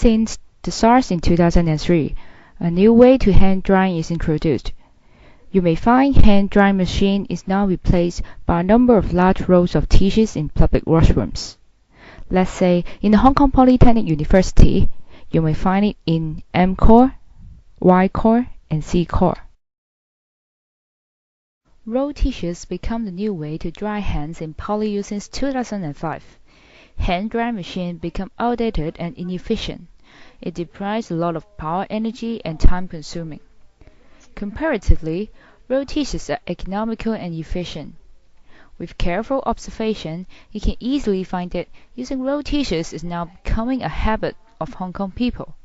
Since the SARS in 2003, a new way to hand drying is introduced. You may find hand drying machine is now replaced by a number of large rolls of tissues in public washrooms. Let's say in the Hong Kong Polytechnic University, you may find it in M core, Y core, and C core. Roll tissues become the new way to dry hands in polyuse since 2005. Hand drying machines become outdated and inefficient. It deprives a lot of power, energy, and time consuming. Comparatively, roll tissues are economical and efficient. With careful observation, you can easily find that using roll tissues is now becoming a habit of Hong Kong people.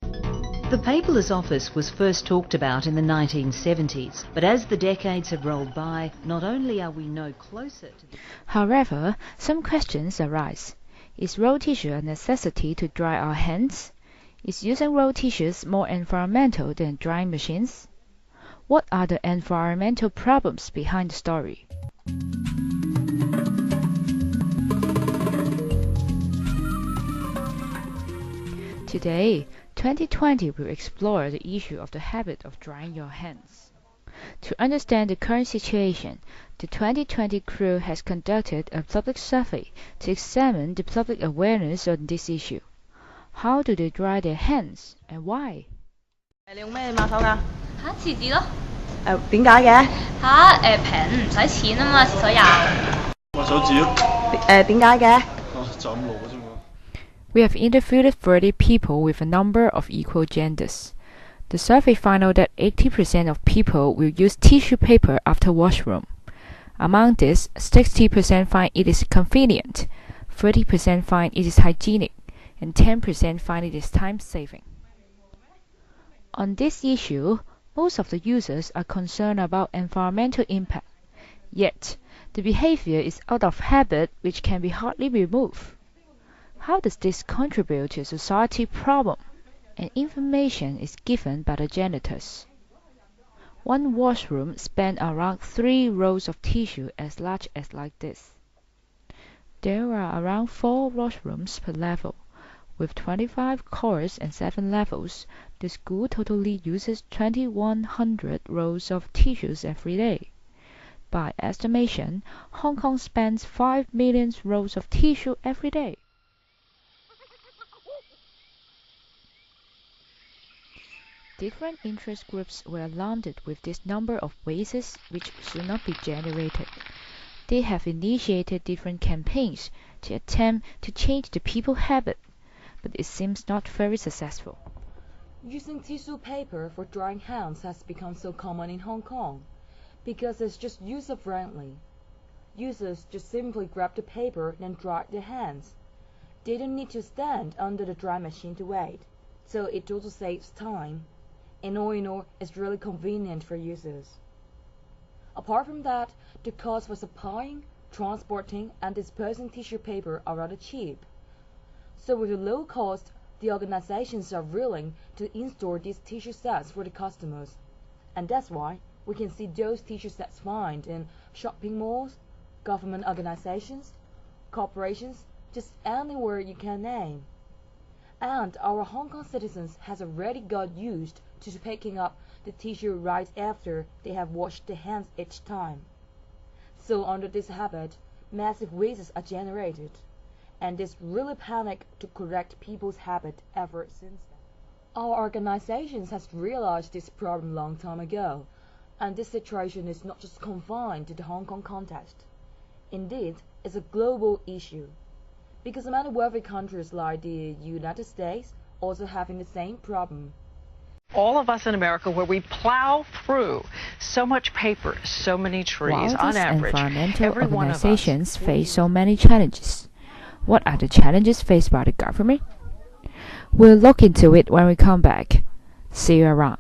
The paperless office was first talked about in the 1970s, but as the decades have rolled by, not only are we no closer to the... However, some questions arise. Is roll tissue a necessity to dry our hands? Is using roll tissues more environmental than drying machines? What are the environmental problems behind the story? Today, 2020 will explore the issue of the habit of drying your hands. To understand the current situation, the 2020 crew has conducted a public survey to examine the public awareness on this issue. How do they dry their hands and why? 你用咩抹手㗎？廁紙咯。點解嘅？平唔使錢啊嘛，廁所有。抹手指咯。點解嘅？就咁攞啫嘛。We have interviewed 30 people with a number of equal genders. The survey found out that 80% of people will use tissue paper after washroom. Among this, 60% find it is convenient, 30% find it is hygienic, and 10% find it is time-saving. On this issue, most of the users are concerned about environmental impact. Yet, the behavior is out of habit which can be hardly removed. How does this contribute to a society problem? And information is given by the janitors. One washroom spans around 3 rolls of tissue as large as like this. There are around 4 washrooms per level. With 25 cores and 7 levels, the school totally uses 2,100 rolls of tissues every day. By estimation, Hong Kong spends 5 million rolls of tissue every day. Different interest groups were alarmed with this number of wastes which should not be generated. They have initiated different campaigns to attempt to change the people's habit, but it seems not very successful. Using tissue paper for drying hands has become so common in Hong Kong because it's just user-friendly. Users just simply grab the paper and dry their hands. They don't need to stand under the dry machine to wait, so it also saves time. And all in all, it's really convenient for users. Apart from that, the costs for supplying, transporting, and dispersing tissue paper are rather cheap. So with a low cost, the organizations are willing to install these tissue sets for the customers. And that's why we can see those tissue sets found in shopping malls, government organizations, corporations, just anywhere you can name. And our Hong Kong citizens has already got used to picking up the tissue right after they have washed their hands each time. So under this habit, massive wastes are generated, and this really panic to correct people's habit ever since then. Our organizations has realized this problem long time ago, and this situation is not just confined to the Hong Kong context. Indeed, it's a global issue, because many wealthy countries like the United States also having the same problem. All of us in America, where we plow through so much paper, so many trees, While on these average, environmental every one of us organizations face so many challenges, what are the challenges faced by the government? We'll look into it when we come back. See you around.